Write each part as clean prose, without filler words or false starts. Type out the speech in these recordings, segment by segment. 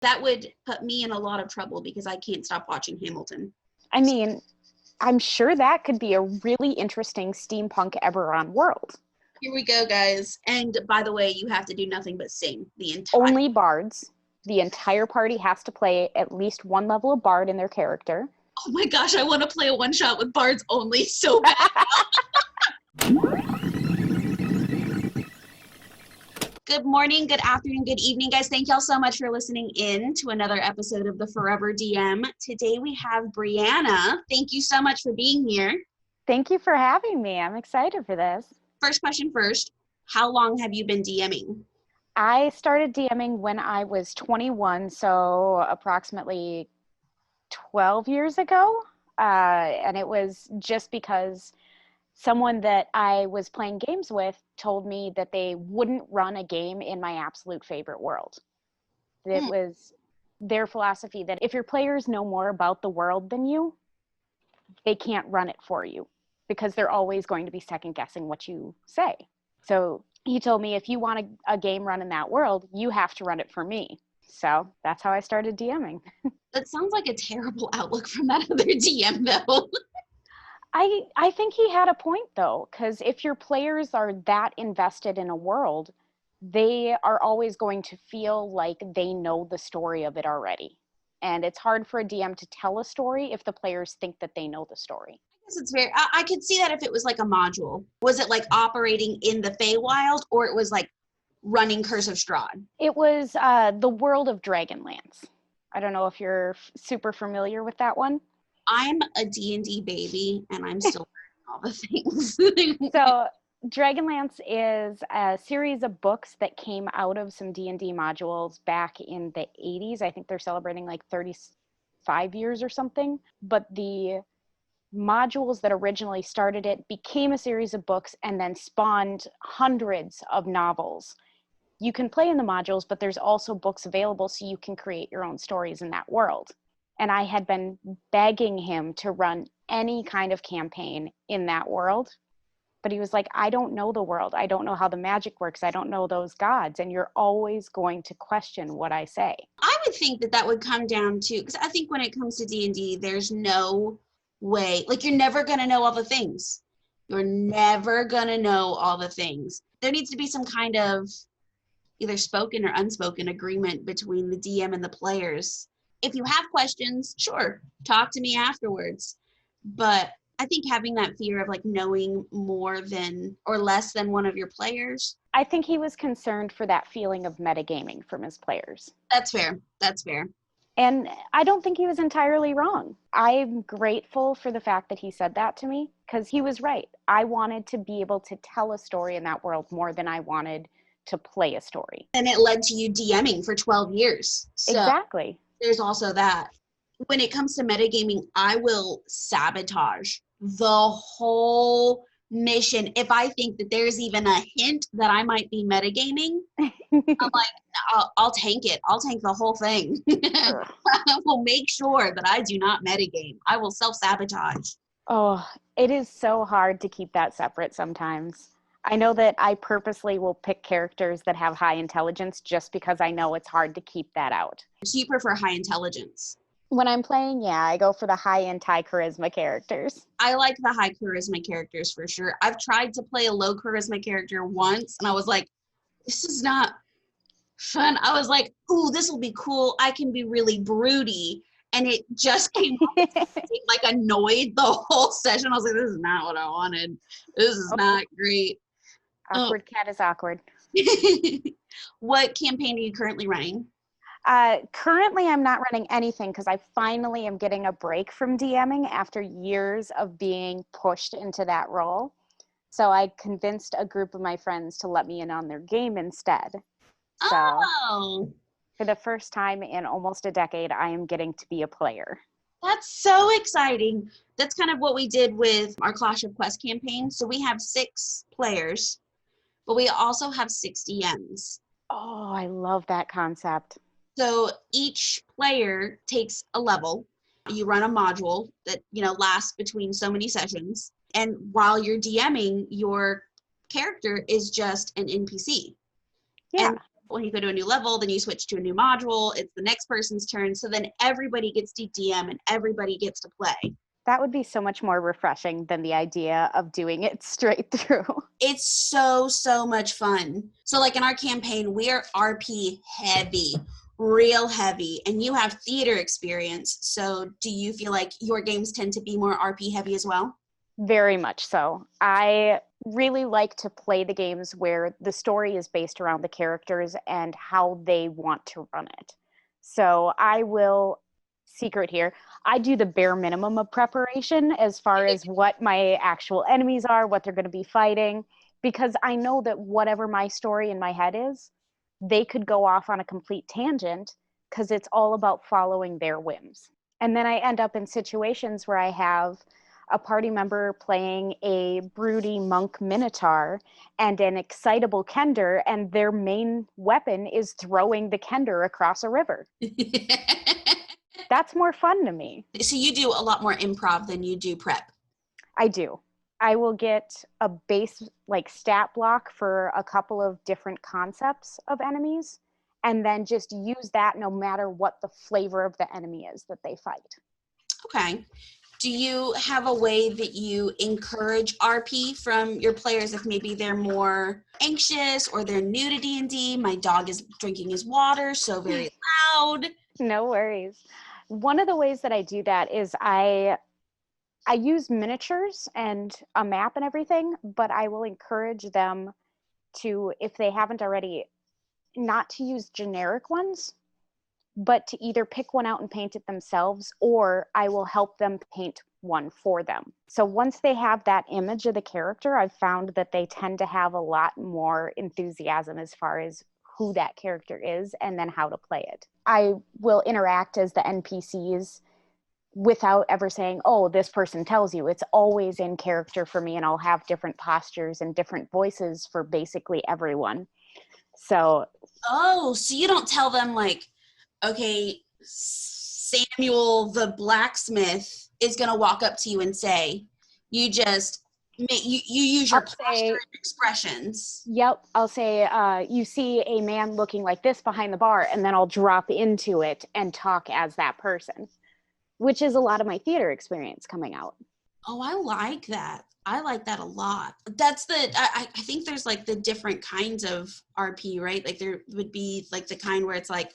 That would put me in a lot of trouble because I can't stop watching Hamilton. I mean, I'm sure that could be a really interesting steampunk Eberron world. Here we go, guys. And by the way, you have to do nothing but sing the entire... Only bards. The entire party has to play at least one level of bard in their character. Oh my gosh, I want to play a one-shot with bards only so bad. Good morning, good afternoon, good evening, guys. Thank y'all so much for listening in to another episode of the Forever DM. Today we have Breanna. Thank you so much for being here. Thank you for having me. I'm excited for this. First question first, how long have you been DMing? I started DMing when I was 21, so approximately 12 years ago. And it was just because someone that I was playing games with told me that they wouldn't run a game in my absolute favorite world. It was their philosophy that if your players know more about the world than you, they can't run it for you because they're always going to be second guessing what you say. So he told me, if you want a game run in that world, you have to run it for me. So that's how I started DMing. That sounds like a terrible outlook from that other DM, though. I think he had a point, though, because if your players are that invested in a world, they are always going to feel like they know the story of it already. And it's hard for a DM to tell a story if the players think that they know the story. I guess it's very, I could see that if it was like a module. Was it like operating in the Feywild, or it was like running Curse of Strahd? It was the world of Dragonlance. I don't know if you're super familiar with that one. I'm a D&D baby, and I'm still learning all the things. So Dragonlance is a series of books that came out of some D&D modules back in the 80s. I think they're celebrating like 35 years or something. But the modules that originally started it became a series of books and then spawned hundreds of novels. You can play in the modules, but there's also books available so you can create your own stories in that world. And I had been begging him to run any kind of campaign in that world. But he was like, I don't know the world. I don't know how the magic works. I don't know those gods. And you're always going to question what I say. I would think that would come down to, because I think when it comes to D&D, there's no way, like you're never going to know all the things. You're never going to know all the things. There needs to be some kind of either spoken or unspoken agreement between the DM and the players. If you have questions, sure, talk to me afterwards. But I think having that fear of like knowing more than or less than one of your players. I think he was concerned for that feeling of metagaming from his players. That's fair. That's fair. And I don't think he was entirely wrong. I'm grateful for the fact that he said that to me because he was right. I wanted to be able to tell a story in that world more than I wanted to play a story. And it led to you DMing for 12 years. So exactly. There's also that. When it comes to metagaming, I will sabotage the whole mission. If I think that there's even a hint that I might be metagaming, I'm like, I'll tank it. I'll tank the whole thing. I will make sure that I do not metagame. I will self-sabotage. Oh, it is so hard to keep that separate sometimes. I know that I purposely will pick characters that have high intelligence just because I know it's hard to keep that out. So you prefer high intelligence? When I'm playing, yeah, I go for the high-end, high charisma characters. I like the high charisma characters for sure. I've tried to play a low charisma character once, and I was like, this is not fun. I was like, ooh, this will be cool. I can be really broody. And it just came out like annoyed the whole session. I was like, this is not what I wanted. This is not great. Awkward cat is awkward. What campaign are you currently running? Currently, I'm not running anything because I finally am getting a break from DMing after years of being pushed into that role. So I convinced a group of my friends to let me in on their game instead. So for the first time in almost a decade, I am getting to be a player. That's so exciting. That's kind of what we did with our Clash of Quests campaign. So we have 6 players, but we also have 6 DMs. Oh, I love that concept. So each player takes a level. You run a module that, lasts between so many sessions. And while you're DMing, your character is just an NPC. Yeah. And When you go to a new level, then you switch to a new module. It's the next person's turn. So then everybody gets to DM and everybody gets to play. That would be so much more refreshing than the idea of doing it straight through. It's so much fun. So like in our campaign, we are RP heavy, real heavy, and you have theater experience. So do you feel like your games tend to be more RP heavy as well? Very much so. I really like to play the games where the story is based around the characters and how they want to run it. So I will, secret here, I do the bare minimum of preparation as far as what my actual enemies are, what they're going to be fighting, because I know that whatever my story in my head is, they could go off on a complete tangent because it's all about following their whims. And then I end up in situations where I have a party member playing a broody monk minotaur and an excitable kender, and their main weapon is throwing the kender across a river. That's more fun to me. So you do a lot more improv than you do prep. I do. I will get a base like stat block for a couple of different concepts of enemies, and then just use that no matter what the flavor of the enemy is that they fight. Okay. Do you have a way that you encourage RP from your players if maybe they're more anxious or they're new to D&D? My dog is drinking his water, so very loud. No worries. One of the ways that I do that is I use miniatures and a map and everything, but I will encourage them to, if they haven't already, not to use generic ones, but to either pick one out and paint it themselves, or I will help them paint one for them. So once they have that image of the character, I've found that they tend to have a lot more enthusiasm as far as who that character is and then how to play it. I will interact as the NPCs without ever saying, oh, this person tells you. It's always in character for me, and I'll have different postures and different voices for basically everyone. So you don't tell them like, okay, Samuel the blacksmith is going to walk up to you and say, you just, you use your posture and expressions. Yep, I'll say, you see a man looking like this behind the bar, and then I'll drop into it and talk as that person, which is a lot of my theater experience coming out. Oh, I like that. I like that a lot. That's I think there's like the different kinds of RP, right? Like there would be like the kind where it's like,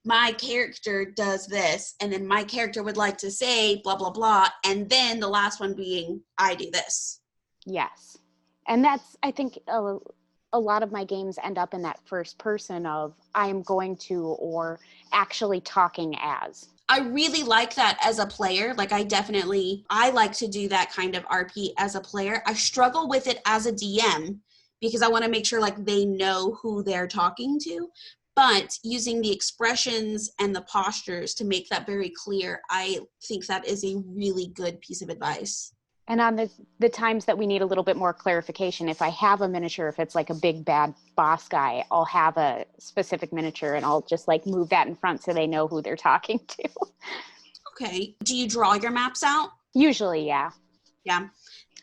my character does this, and then my character would like to say blah, blah, blah. And then the last one being, I do this. Yes. And that's, I think a lot of my games end up in that first person of I'm going to, or actually talking as. I really like that as a player. Like I like to do that kind of RP as a player. I struggle with it as a DM because I want to make sure like they know who they're talking to. But using the expressions and the postures to make that very clear, I think that is a really good piece of advice. And on the times that we need a little bit more clarification, if I have a miniature, if it's like a big bad boss guy, I'll have a specific miniature and I'll just like move that in front so they know who they're talking to. Okay. Do you draw your maps out? Usually, yeah. Yeah.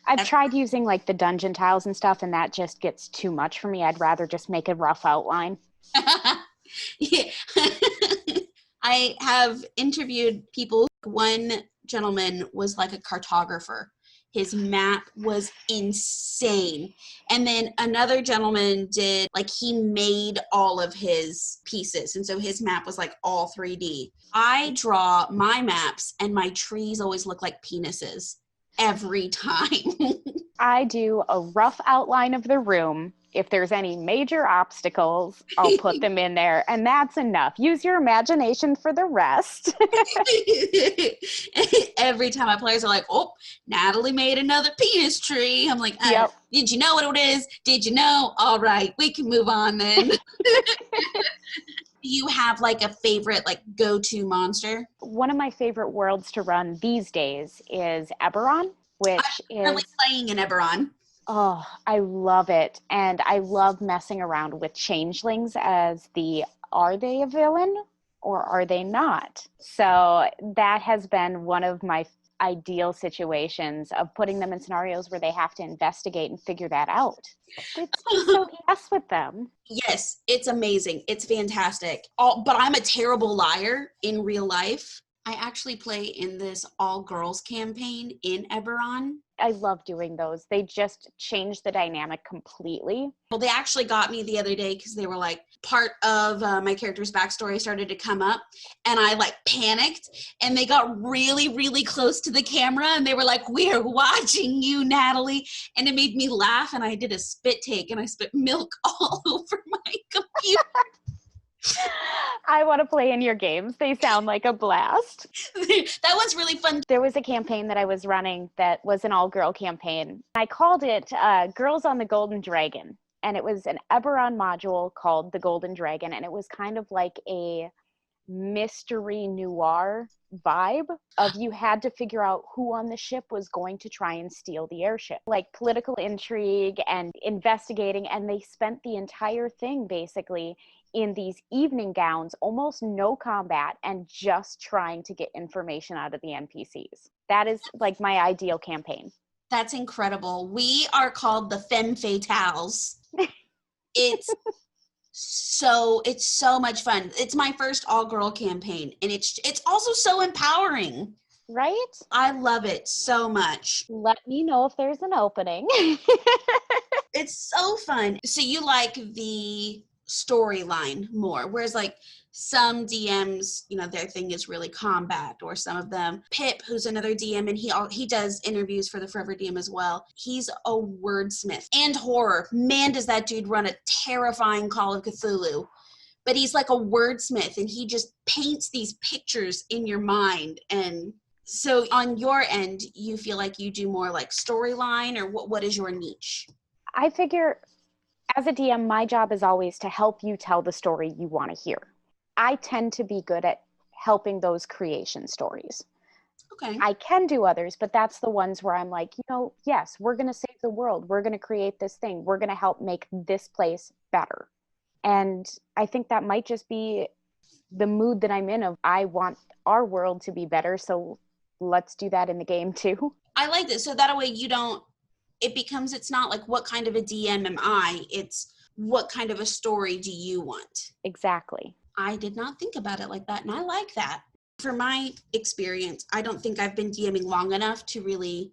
I've tried using like the dungeon tiles and stuff, and that just gets too much for me. I'd rather just make a rough outline. Yeah. I have interviewed people. One gentleman was like a cartographer. His map was insane. And then another gentleman did, like, he made all of his pieces. And so his map was like all 3D. I draw my maps and my trees always look like penises every time. I do a rough outline of the room. If there's any major obstacles, I'll put them in there, and that's enough. Use your imagination for the rest. Every time my players are like, oh, Natalie made another penis tree. I'm like, Yep. Did you know what it is? Did you know? All right, we can move on then. Do you have like a favorite, like, go-to monster? One of my favorite worlds to run these days is Eberron, which I'm currently playing in Eberron. Oh, I love it. And I love messing around with changelings as are they a villain or are they not? So that has been one of my ideal situations of putting them in scenarios where they have to investigate and figure that out. It's just so yes with them. Yes, it's amazing. It's fantastic. But I'm a terrible liar in real life. I actually play in this all-girls campaign in Eberron. I love doing those. They just change the dynamic completely. Well, they actually got me the other day because they were like, part of my character's backstory started to come up, and I like panicked, and they got really, really close to the camera, and they were like, "We're watching you, Natalie," and it made me laugh, and I did a spit take, and I spit milk all over my computer. I want to play in your games. They sound like a blast. That was really fun. There was a campaign that I was running that was an all-girl campaign. I called it Girls on the Golden Dragon, and it was an Eberron module called the Golden Dragon, and it was kind of like a mystery noir vibe of you had to figure out who on the ship was going to try and steal the airship, like political intrigue and investigating, and they spent the entire thing basically in these evening gowns, almost no combat, and just trying to get information out of the NPCs. That is like my ideal campaign. That's incredible. We are called the Femme Fatales. It's so much fun. It's my first all-girl campaign, and it's also so empowering. Right? I love it so much. Let me know if there's an opening. It's so fun. So you like the storyline more, whereas like some DMs, their thing is really combat, or some of them. Pip, who's another DM, and he does interviews for the Forever DM as well. He's a wordsmith and horror. Man, does that dude run a terrifying Call of Cthulhu. But he's like a wordsmith, and he just paints these pictures in your mind. And so on your end, you feel like you do more like storyline, or what is your niche? I figure as a DM, my job is always to help you tell the story you want to hear. I tend to be good at helping those creation stories. Okay. I can do others, but that's the ones where I'm like, yes, we're going to save the world. We're going to create this thing. We're going to help make this place better. And I think that might just be the mood that I'm in of, I want our world to be better. So let's do that in the game too. I like this. So that way it's not like, what kind of a DM am I? It's what kind of a story do you want? Exactly. I did not think about it like that, and I like that. For my experience, I don't think I've been DMing long enough to really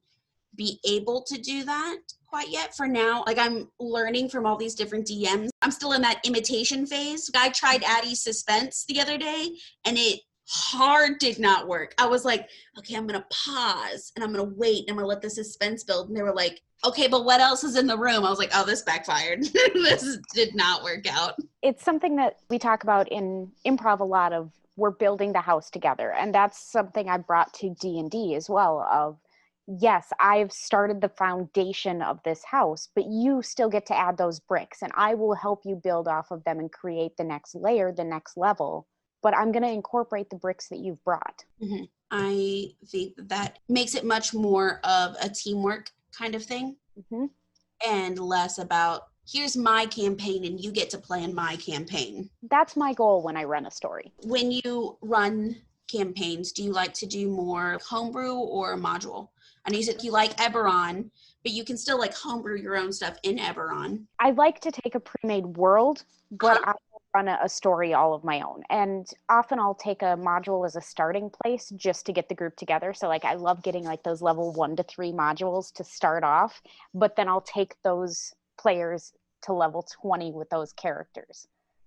be able to do that quite yet. For now, like, I'm learning from all these different DMs. I'm still in that imitation phase. I tried Addie's suspense the other day, and it did not work. I was like, okay, I'm going to pause, and I'm going to wait, and I'm going to let the suspense build. And they were like, okay, but what else is in the room? I was like, oh, this backfired. This did not work out. It's something that we talk about in improv a lot of, we're building the house together. And that's something I brought to D&D as well of, yes, I've started the foundation of this house, but you still get to add those bricks, and I will help you build off of them and create the next layer, the next level. But I'm going to incorporate the bricks that you've brought. Mm-hmm. I think that makes it much more of a teamwork kind of thing, mm-hmm. and less about, here's my campaign and you get to play in my campaign. That's my goal when I run a story. When you run campaigns, do you like to do more homebrew or module? I know you said you like Eberron, but you can still like homebrew your own stuff in Eberron. I like to take a pre-made world, but I run a story all of my own. And often I'll take a module as a starting place just to get the group together. So like, I love getting like those level 1 to 3 modules to start off, but then I'll take those players to level 20 with those characters.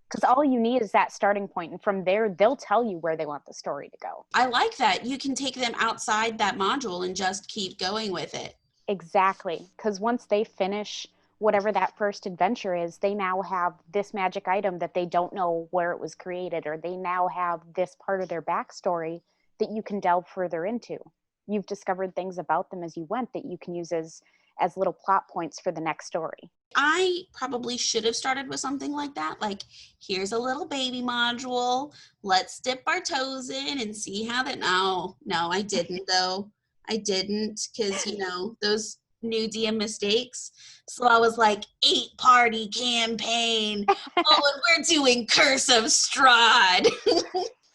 Because all you need is that starting point, and from there, they'll tell you where they want the story to go. I like that. You can take them outside that module and just keep going with it. Exactly. Because once they finish whatever that first adventure is, they now have this magic item that they don't know where it was created, or they now have this part of their backstory that you can delve further into. You've discovered things about them as you went that you can use as little plot points for the next story. I probably should have started with something like that. Like, here's a little baby module. Let's dip our toes in and see how that. No, I didn't though. I didn't, because, those new DM mistakes. So I was like, 8-party campaign. Oh, and we're doing Curse of Strahd.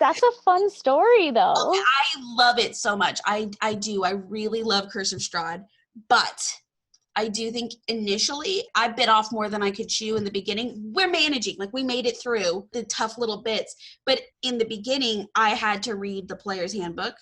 That's a fun story, though. I love it so much. I do. I really love Curse of Strahd, but I do think initially I bit off more than I could chew in the beginning. We're managing, like we made it through the tough little bits. But in the beginning, I had to read the player's handbook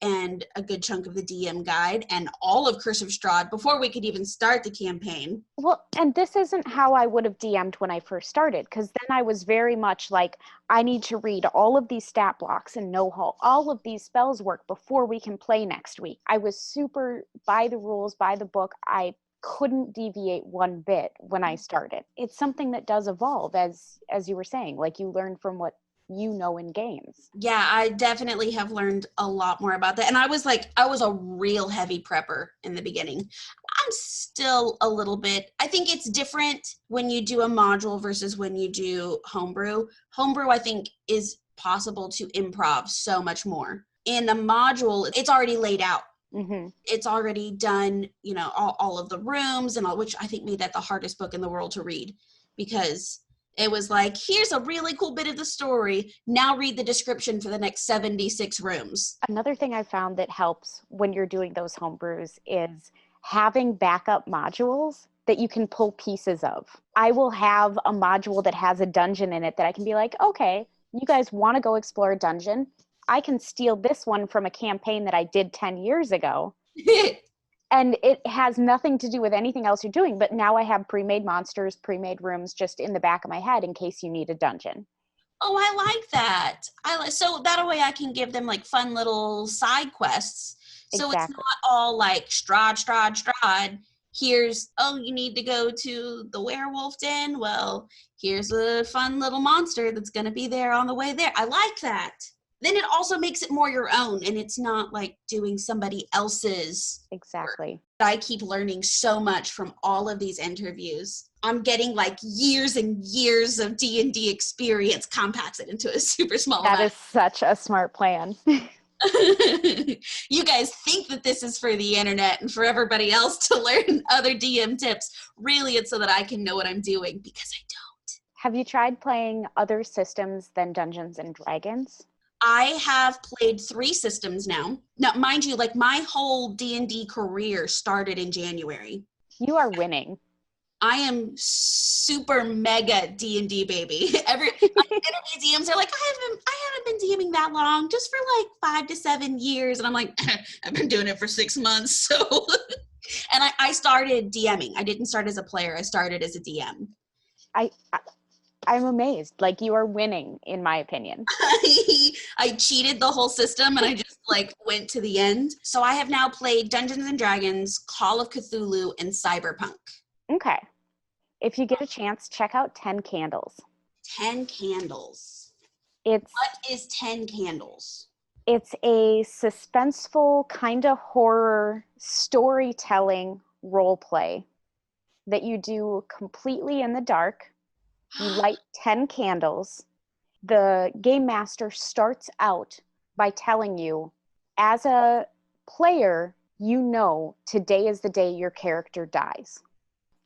and a good chunk of the DM guide and all of Curse of Strahd before we could even start the campaign. Well, and this isn't how I would have DM'd when I first started, because then I was very much like, I need to read all of these stat blocks and know how all of these spells work before we can play next week. I was super by the rules, by the book. I couldn't deviate one bit when I started. It's something that does evolve, as you were saying, like you learn from what you know in games. Yeah, I definitely have learned a lot more about that. And I was a real heavy prepper in the beginning. I'm still a little bit, I think it's different when you do a module versus when you do homebrew. Homebrew, I think, is possible to improv so much more. In a module, it's already laid out. Mm-hmm. It's already done, you know, all of the rooms and all, which I think made that the hardest book in the world to read, because it was like, here's a really cool bit of the story. Now read the description for the next 76 rooms. Another thing I found that helps when you're doing those homebrews is having backup modules that you can pull pieces of. I will have a module that has a dungeon in it that I can be like, okay, you guys want to go explore a dungeon? I can steal this one from a campaign that I did 10 years ago. And it has nothing to do with anything else you're doing, but now I have pre-made monsters, pre-made rooms just in the back of my head in case you need a dungeon. Oh, I like that. So that way I can give them like fun little side quests. So Exactly. It's not all like Strahd. Here's, oh, you need to go to the werewolf den. Well, here's a fun little monster that's going to be there on the way there. I like that. Then it also makes it more your own, and it's not like doing somebody else's Exactly. work. I keep learning so much from all of these interviews. I'm getting like years and years of D&D experience compacted into a super small That amount. is such a smart plan. You guys think that this is for the internet and for everybody else to learn other DM tips. Really, it's so that I can know what I'm doing, because I don't. Have you tried playing other systems than Dungeons and Dragons? I have played 3 systems now. Now, mind you, like my whole D&D career started in January. You are winning. I am super mega D&D baby. Interview DMs are like, I haven't been DMing that long, just for like 5 to 7 years. And I'm like, I've been doing it for 6 months. So, and I started DMing. I didn't start as a player. I started as a DM. I'm amazed. Like, you are winning, in my opinion. I cheated the whole system and I just like went to the end. So I have now played Dungeons and Dragons, Call of Cthulhu, and Cyberpunk. Okay. If you get a chance, check out 10 Candles. 10 Candles. What is 10 Candles? It's a suspenseful kind of horror storytelling role play that you do completely in the dark. You light 10 candles. The game master starts out by telling you, as a player, you know today is the day your character dies.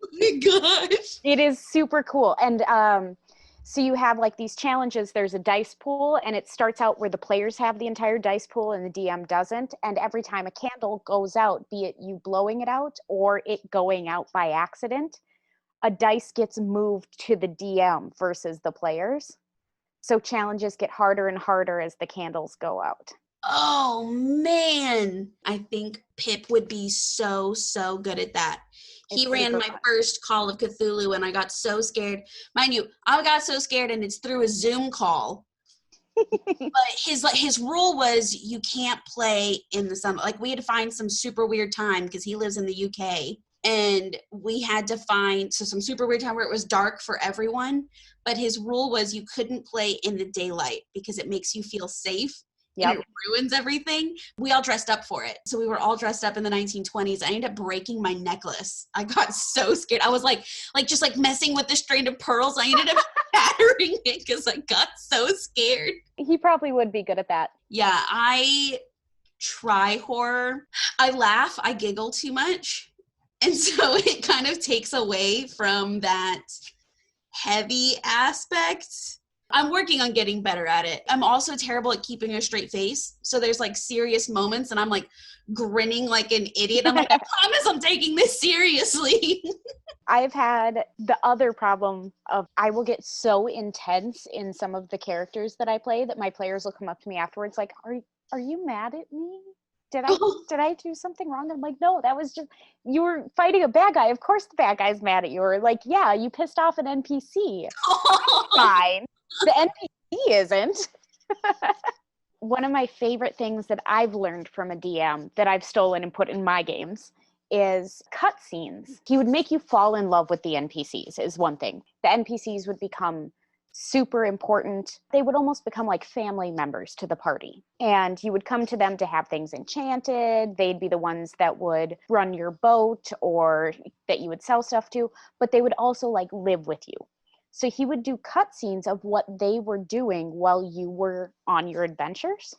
Oh my gosh. It is super cool. And so you have like these challenges. There's a dice pool, and it starts out where the players have the entire dice pool and the DM doesn't. And every time a candle goes out, be it you blowing it out or it going out by accident, a dice gets moved to the DM versus the players. So challenges get harder and harder as the candles go out. Oh man. I think Pip would be so good at that. He ran my first Call of Cthulhu and I got so scared. Mind you, I got so scared and it's through a Zoom call. But his rule was you can't play in the summer. Like we had to find some super weird time because he lives in the UK. And we had to find some super weird time where it was dark for everyone. But his rule was you couldn't play in the daylight because it makes you feel safe. Yep. And it ruins everything. We all dressed up for it. So we were all dressed up in the 1920s. I ended up breaking my necklace. I got so scared. I was like just messing with the string of pearls. I ended up shattering it because I got so scared. He probably would be good at that. Yeah, I try horror. I laugh. I giggle too much. And so it kind of takes away from that heavy aspect. I'm working on getting better at it. I'm also terrible at keeping a straight face. So there's like serious moments and I'm like grinning like an idiot. I'm like, I promise I'm taking this seriously. I've had the other problem of I will get so intense in some of the characters that I play that my players will come up to me afterwards like, are you mad at me? Did I do something wrong? I'm like, no, that was just, you were fighting a bad guy. Of course the bad guy's mad at you. Or like, yeah, you pissed off an NPC. Fine. The NPC isn't. One of my favorite things that I've learned from a DM that I've stolen and put in my games is cutscenes. He would make you fall in love with the NPCs is one thing. The NPCs would become super important. They would almost become like family members to the party. And you would come to them to have things enchanted. They'd be the ones that would run your boat or that you would sell stuff to, but they would also like live with you. So he would do cutscenes of what they were doing while you were on your adventures.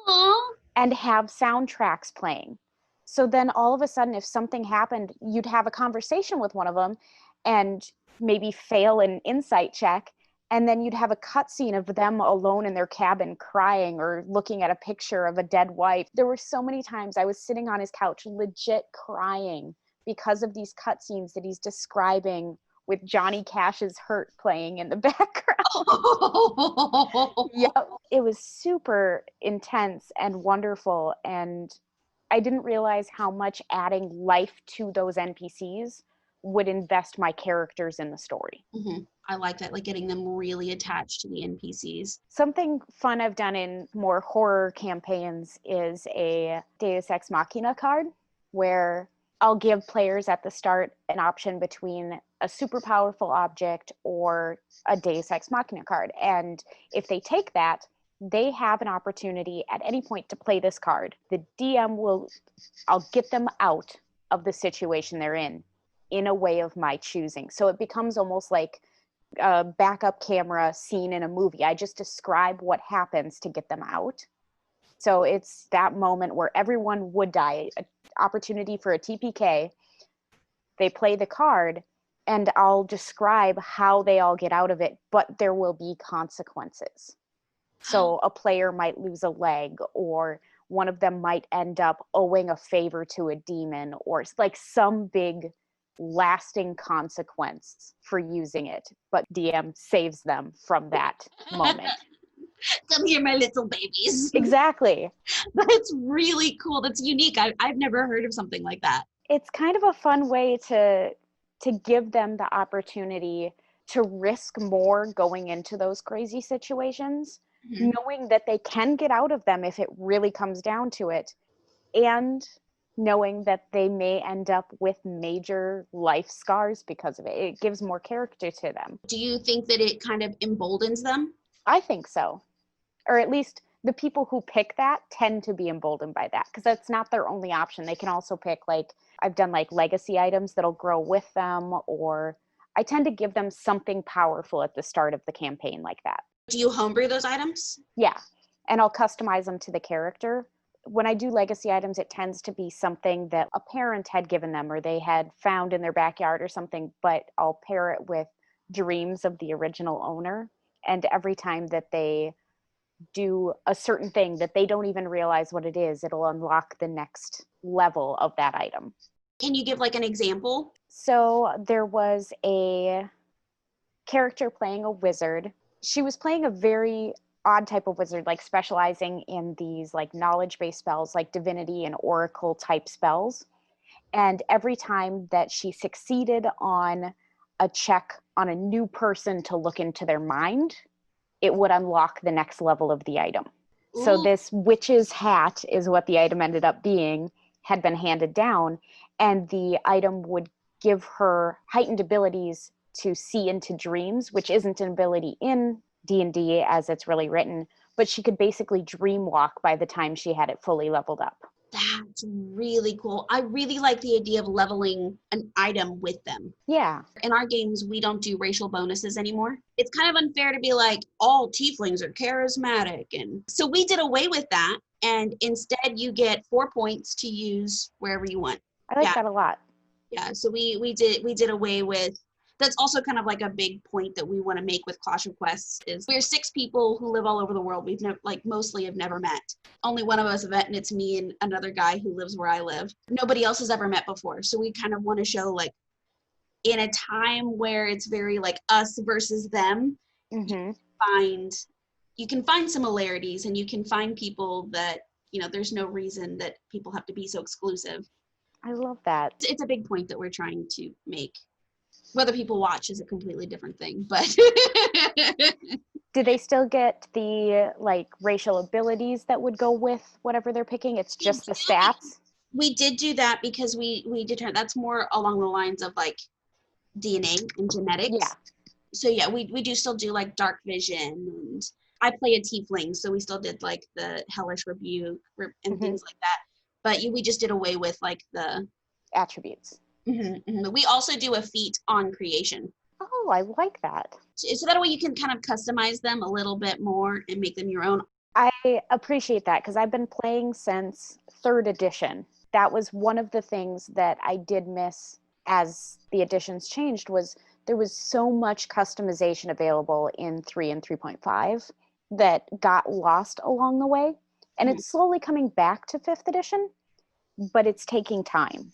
Aww. And have soundtracks playing. So then all of a sudden, if something happened, you'd have a conversation with one of them and maybe fail an insight check. And then you'd have a cutscene of them alone in their cabin crying or looking at a picture of a dead wife. There were so many times I was sitting on his couch legit crying because of these cutscenes that he's describing with Johnny Cash's Hurt playing in the background. Yep. It was super intense and wonderful. And I didn't realize how much adding life to those NPCs would invest my characters in the story. Mm-hmm. I like that, like getting them really attached to the NPCs. Something fun I've done in more horror campaigns is a Deus Ex Machina card where I'll give players at the start an option between a super powerful object or a Deus Ex Machina card. And if they take that, they have an opportunity at any point to play this card. The DM I'll get them out of the situation they're in a way of my choosing. So it becomes almost like a backup camera scene in a movie. I just describe what happens to get them out. So it's that moment where everyone would die, an opportunity for a TPK. They play the card, and I'll describe how they all get out of it, but there will be consequences. So a player might lose a leg, or one of them might end up owing a favor to a demon, or like some big lasting consequence for using it. But DM saves them from that moment. Come here, my little babies. Exactly. That's really cool. That's unique. I've never heard of something like that. It's kind of a fun way to give them the opportunity to risk more going into those crazy situations, mm-hmm. knowing that they can get out of them if it really comes down to it, and knowing that they may end up with major life scars because of it. It gives more character to them. Do you think that it kind of emboldens them? I think so. Or at least the people who pick that tend to be emboldened by that, because that's not their only option. They can also pick, like, I've done like legacy items that'll grow with them, or I tend to give them something powerful at the start of the campaign like that. Do you homebrew those items? Yeah, and I'll customize them to the character. When I do legacy items, it tends to be something that a parent had given them or they had found in their backyard or something, but I'll pair it with dreams of the original owner. And every time that they do a certain thing that they don't even realize what it is, it'll unlock the next level of that item. Can you give like an example? So there was a character playing a wizard. She was playing a very odd type of wizard, like specializing in these like knowledge-based spells, like divinity and oracle type spells. And every time that she succeeded on a check on a new person to look into their mind, it would unlock the next level of the item. Ooh. So this witch's hat is what the item ended up being, had been handed down, and the item would give her heightened abilities to see into dreams, which isn't an ability in D&D as it's really written, but she could basically dream walk by the time she had it fully leveled up. That's really cool. I really like the idea of leveling an item with them. Yeah. In our games, we don't do racial bonuses anymore. It's kind of unfair to be like, all tieflings are charismatic. And so we did away with that. And instead you get 4 points to use wherever you want. I like that a lot. Yeah. So we did away with That's also kind of like a big point that we want to make with Clash of Quests is we're 6 people who live all over the world. We've never, like, mostly have never met. Only one of us have met, and it's me and another guy who lives where I live. Nobody else has ever met before. So we kind of want to show, like, in a time where it's very like us versus them, Mm-hmm. you can find similarities, and you can find people that, you know, there's no reason that people have to be so exclusive. I love that. It's a big point that we're trying to make. Whether people watch is a completely different thing, but Do they still get the like racial abilities that would go with whatever they're picking? It's just the stats? we did do that because we determined that's more along the lines of like DNA and genetics. Yeah. So yeah, we do still do like dark vision, and I play a tiefling, so we still did like the hellish rebuke and things like that. But we just did away with like the attributes. We also do a feat on creation. Oh, I like that. So that way you can kind of customize them a little bit more and make them your own. I appreciate that because I've been playing since 3rd edition. That was one of the things that I did miss as the editions changed, was there was so much customization available in 3 and 3.5 that got lost along the way. And it's slowly coming back to 5th edition, but it's taking time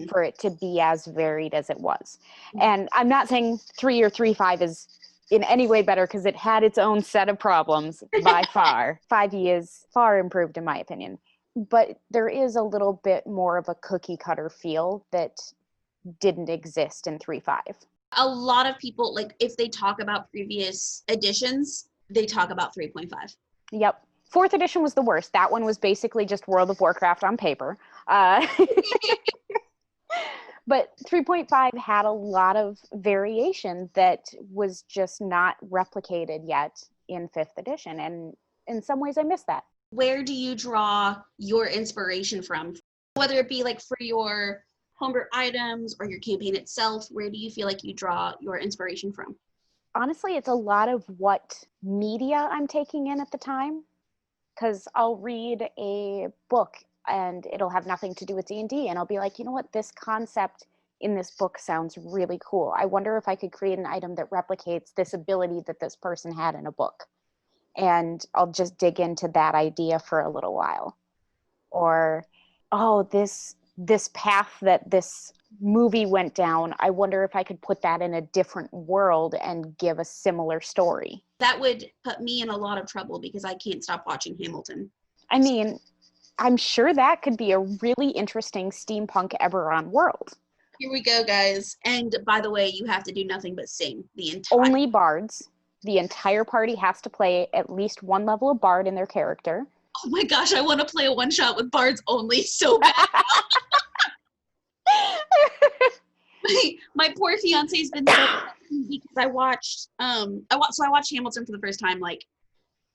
for it to be as varied as it was. And I'm not saying 3 or 3.5 is in any way better, because it had its own set of problems by far. 5e is far improved in my opinion. But there is a little bit more of a cookie cutter feel that didn't exist in 3.5. A lot of people, like, if they talk about previous editions, they talk about 3.5. Yep. 4th edition was the worst. That one was basically just World of Warcraft on paper. But 3.5 had a lot of variation that was just not replicated yet in 5th edition. And in some ways I miss that. Where do you draw your inspiration from? Whether it be like for your homebrew items or your campaign itself, where do you feel like you draw your inspiration from? Honestly, it's a lot of what media I'm taking in at the time. Because I'll read a book and it'll have nothing to do with D&D, and I'll be like, you know what, this concept in this book sounds really cool. I wonder if I could create an item that replicates this ability that this person had in a book. And I'll just dig into that idea for a little while. Or, oh, this path that this movie went down, I wonder if I could put that in a different world and give a similar story. That would put me in a lot of trouble because I can't stop watching Hamilton. I mean, I'm sure that could be a really interesting steampunk Eberron world. Here we go, guys. And by the way, you have to do nothing but sing the entire... Only bards. The entire party has to play at least one level of bard in their character. Oh my gosh, I want to play a one-shot with bards only so bad. My poor fiance's been so because I watched Hamilton for the first time like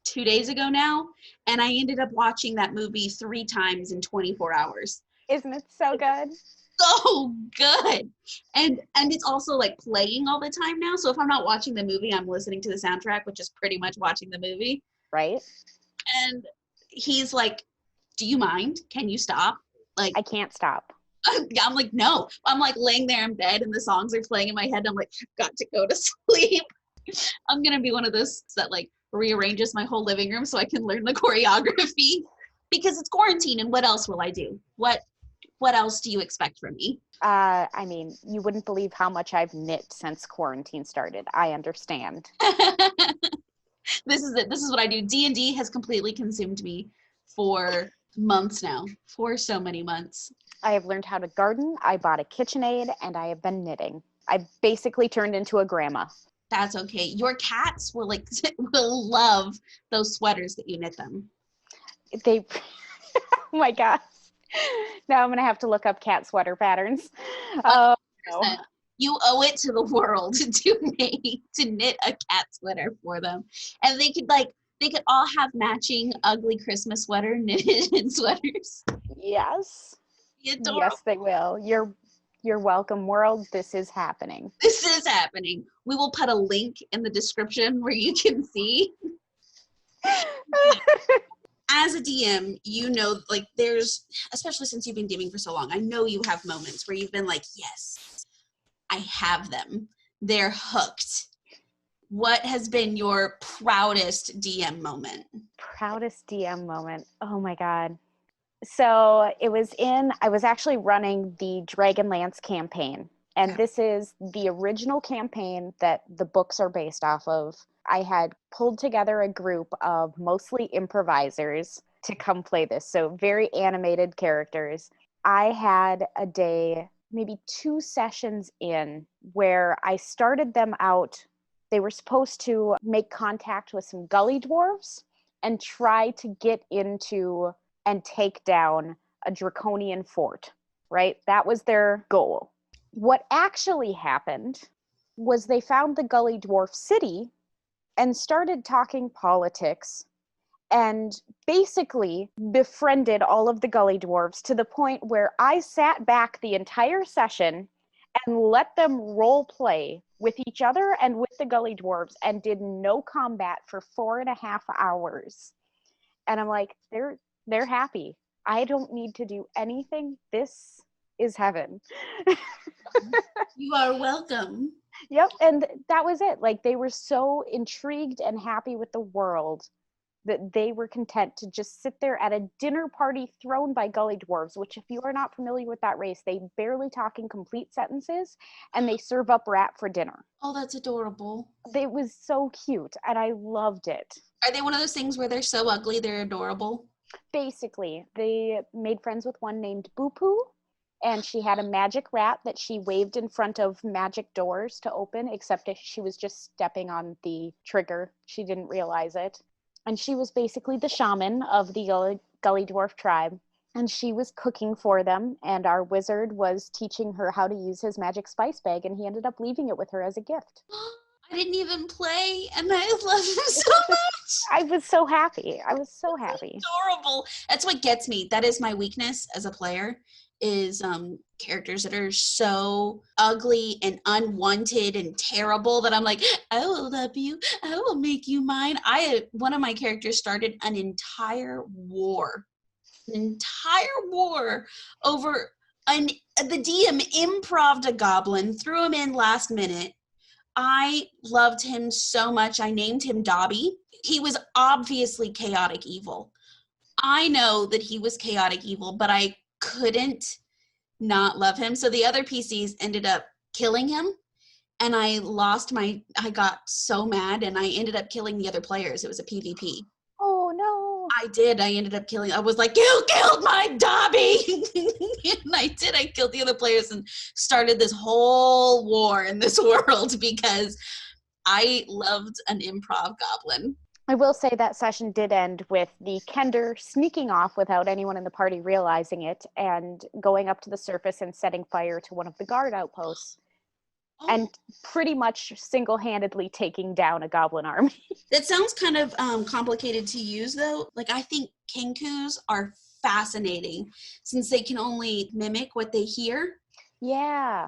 2 days ago now, and I ended up watching that movie 3 times in 24 hours. Isn't it so good? So good. And it's also like playing all the time now, so if I'm not watching the movie, I'm listening to the soundtrack, which is pretty much watching the movie. Right. And he's like, do you mind? Can you stop? Like, I can't stop. I'm like, no. I'm like laying there in bed and the songs are playing in my head. And I'm like, I've got to go to sleep. I'm going to be one of those that like rearranges my whole living room so I can learn the choreography because it's quarantine. And what else will I do? What else do you expect from me? I mean, you wouldn't believe how much I've knit since quarantine started. I understand. This is it. This is what I do. D&D has completely consumed me for months now, for so many months. I have learned how to garden. I bought a KitchenAid and I have been knitting. I basically turned into a grandma. That's okay. Your cats will will love those sweaters that you knit them. They, oh my gosh. Now I'm going to have to look up cat sweater patterns. No. You owe it to the world to knit a cat sweater for them. And they could all have matching ugly Christmas sweater knitted sweaters. Yes. Yes, they will. You're welcome, world. This is happening. This is happening. We will put a link in the description where you can see. As a DM, you know, like there's, especially since you've been DMing for so long, I know you have moments where you've been like, yes, I have them. they're hooked. What has been your proudest DM moment? Proudest DM moment. Oh my God. So I was actually running the Dragonlance campaign. And this is the original campaign that the books are based off of. I had pulled together a group of mostly improvisers to come play this. So very animated characters. I had a day, maybe 2 sessions in, where I started them out. They were supposed to make contact with some gully dwarves and try to get into and take down a draconian fort, right? That was their goal. What actually happened was they found the gully dwarf city and started talking politics and basically befriended all of the gully dwarves to the point where I sat back the entire session and let them role play with each other and with the gully dwarves and did no combat for 4.5 hours. And I'm like, they're happy. I don't need to do anything. This is heaven. You are welcome. Yep. And that was it. Like, they were so intrigued and happy with the world that they were content to just sit there at a dinner party thrown by gully dwarves, which, if you are not familiar with that race, they barely talk in complete sentences and they serve up rat for dinner. Oh, that's adorable. It was so cute and I loved it. Are they one of those things where they're so ugly they're adorable? Basically, they made friends with one named Boo-Poo, and she had a magic rat that she waved in front of magic doors to open, except if she was just stepping on the trigger. She didn't realize it. And she was basically the shaman of the Gully Dwarf tribe. And she was cooking for them, and our wizard was teaching her how to use his magic spice bag, and he ended up leaving it with her as a gift. I didn't even play, and I love him so much. I was so happy. I was so happy. Adorable. That's what gets me. That is my weakness as a player, is characters that are so ugly and unwanted and terrible that I'm like, I will love you. I will make you mine. One of my characters started an entire war over the DM improv'd a goblin, threw him in last minute. I loved him so much. I named him Dobby. He was obviously chaotic evil. I know that he was chaotic evil, but I couldn't not love him. So the other PCs ended up killing him, and I got so mad, and I ended up killing the other players. It was a PvP. Oh, no. I did. I ended up killing. I was like, you killed my Dobby! And I did. I killed the other players and started this whole war in this world because I loved an improv goblin. I will say that session did end with the Kender sneaking off without anyone in the party realizing it and going up to the surface and setting fire to one of the guard outposts. And pretty much single-handedly taking down a goblin army. That sounds kind of complicated to use, though. Like, I think kinkus are fascinating since they can only mimic what they hear. Yeah.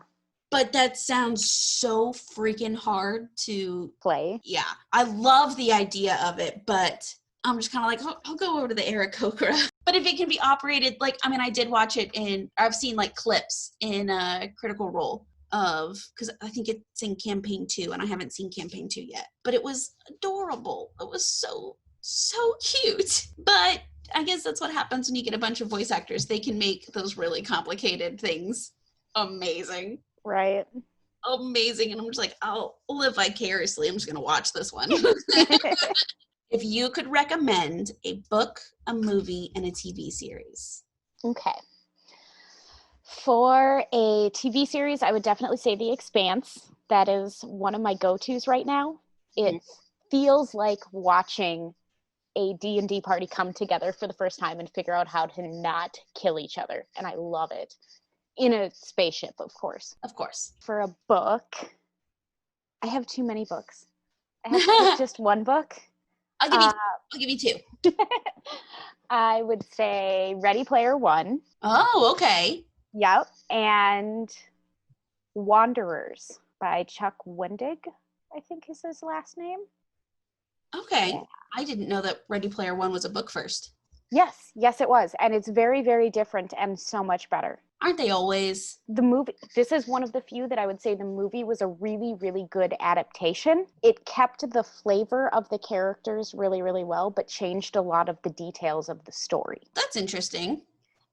But that sounds so freaking hard to play. Yeah. I love the idea of it, but I'm just kind of like, I'll go over to the Aarakocra. But if it can be operated, like, I mean, I did watch it I've seen, like, clips in Critical Role because I think it's in campaign 2 and I haven't seen campaign 2 yet, but it was adorable. It was so cute. But I guess that's what happens when you get a bunch of voice actors. They can make those really complicated things amazing. Right. Amazing. And I'm just like, I'll live vicariously. I'm just gonna watch this one. If you could recommend a book, a movie, and a TV series. Okay. For a TV series, I would definitely say The Expanse. That is one of my go-tos right now. It feels like watching a D&D party come together for the first time and figure out how to not kill each other. And I love it. In a spaceship, of course. Of course. For a book, I have too many books. I have to pick just one book. I'll give you 2. I would say Ready Player One. Oh, okay. Yep. And Wanderers by Chuck Wendig, I think is his last name. Okay. Yeah. I didn't know that Ready Player One was a book first. Yes, it was. And it's very, very different and so much better. Aren't they always? The movie, this is one of the few that I would say the movie was a really, really good adaptation. It kept the flavor of the characters really, really well, but changed a lot of the details of the story. That's interesting.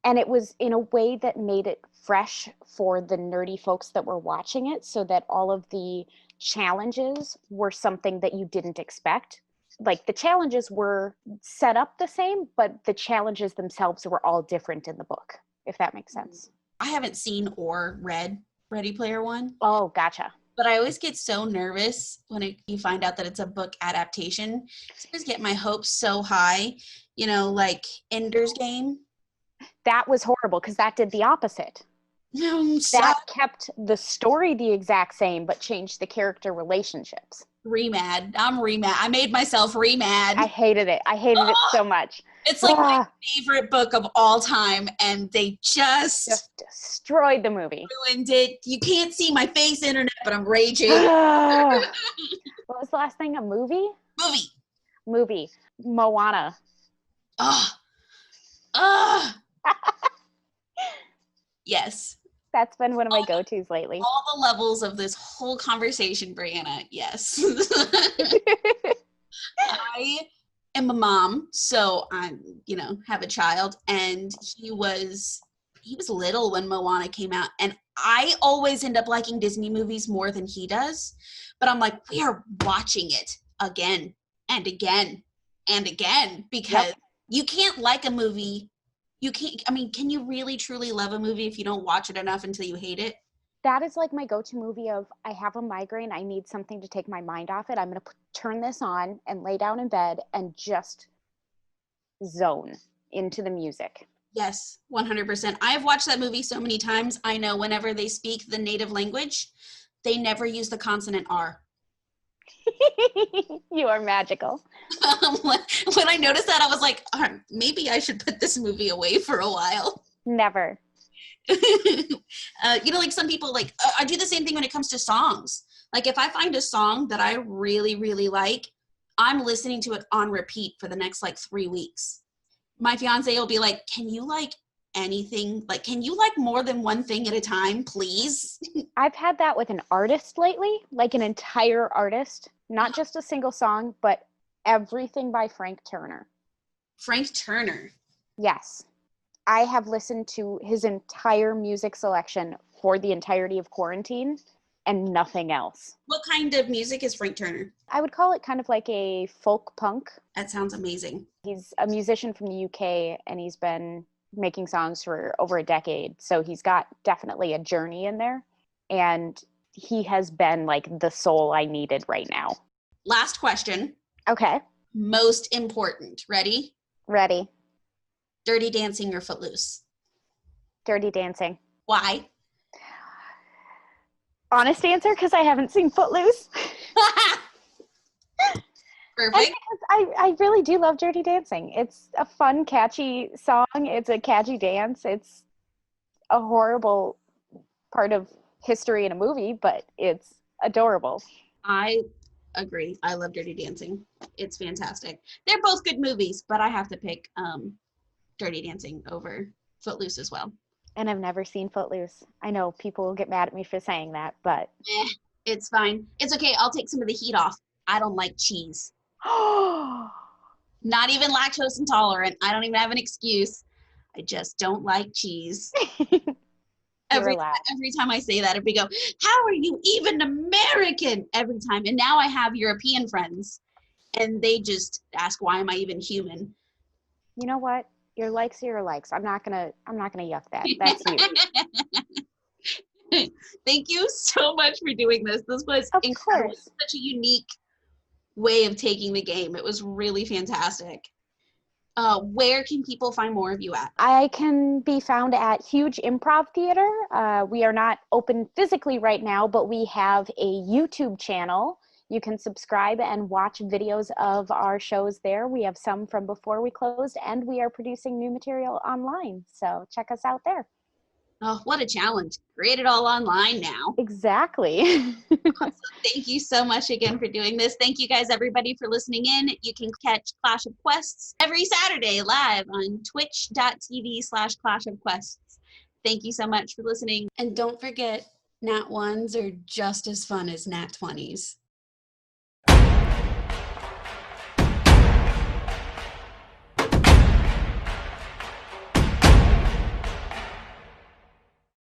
And it was in a way that made it fresh for the nerdy folks that were watching it, so that all of the challenges were something that you didn't expect. Like, the challenges were set up the same, but the challenges themselves were all different in the book, if that makes sense. I haven't seen or read Ready Player One. Oh, gotcha. But I always get so nervous when you find out that it's a book adaptation. I always get my hopes so high, like Ender's Game. That was horrible because that did the opposite. That kept the story the exact same, but changed the character relationships. Remad. I'm remad. I made myself remad. I hated it. I hated it so much. It's like my favorite book of all time, and they just destroyed the movie. Ruined it. You can't see my face, internet, but I'm raging. What was the last thing? A movie? Movie. Moana. Yes. That's been one of my go-tos lately. All the levels of this whole conversation, Breanna. Yes. I am a mom, so I'm, have a child, and he was little when Moana came out, and I always end up liking Disney movies more than he does, but I'm like, we are watching it again and again and again, because you can't like a movie. You can't, can you really truly love a movie if you don't watch it enough until you hate it? That is like my go-to movie of, I have a migraine, I need something to take my mind off it. I'm going to turn this on and lay down in bed and just zone into the music. Yes, 100%. I have watched that movie so many times. I know whenever they speak the native language, they never use the consonant R. You are magical. When I noticed that, I was like, maybe I should put this movie away for a while. Never. Like some people, I do the same thing when it comes to songs. Like, if I find a song that I really, really like, I'm listening to it on repeat for the next 3 weeks. My fiance will be like, can you like anything? Like, can you like more than one thing at a time, please? I've had that with an artist lately, like an entire artist, not just a single song, but everything by Frank Turner. Frank Turner? Yes. I have listened to his entire music selection for the entirety of quarantine and nothing else. What kind of music is Frank Turner? I would call it kind of like a folk punk. That sounds amazing. He's a musician from the UK, and he's been making songs for over a decade. So he's got definitely a journey in there. And he has been like the soul I needed right now. Last question. Okay. Most important. Ready? Ready. Dirty Dancing or Footloose? Dirty Dancing. Why? Honest answer, because I haven't seen Footloose. Perfect. I really do love Dirty Dancing. It's a fun, catchy song. It's a catchy dance. It's a horrible part of history in a movie, but it's adorable. I agree. I love Dirty Dancing. It's fantastic. They're both good movies, but I have to pick Dirty Dancing over Footloose as well. And I've never seen Footloose. I know people will get mad at me for saying that, but... It's fine. It's okay. I'll take some of the heat off. I don't like cheese. Not even lactose intolerant. I don't even have an excuse. I just don't like cheese. Every time I say that, everybody go, how are you even American? Every time. And now I have European friends, and they just ask, why am I even human? You know what? Your likes are your likes. I'm not gonna yuck that. That's you. Thank you so much for doing this. This was incredible. Such a unique way of taking the game. It was really fantastic. Where can people find more of you at? I can be found at Huge Improv Theater. We are not open physically right now, but we have a YouTube channel. You can subscribe and watch videos of our shows there. We have some from before we closed, and we are producing new material online. So check us out there. Oh, what a challenge. Create it all online now. Exactly. Awesome. Thank you so much again for doing this. Thank you guys, everybody, for listening in. You can catch Clash of Quests every Saturday live on twitch.tv/Clash of Quests. Thank you so much for listening. And don't forget, Nat 1s are just as fun as Nat 20s.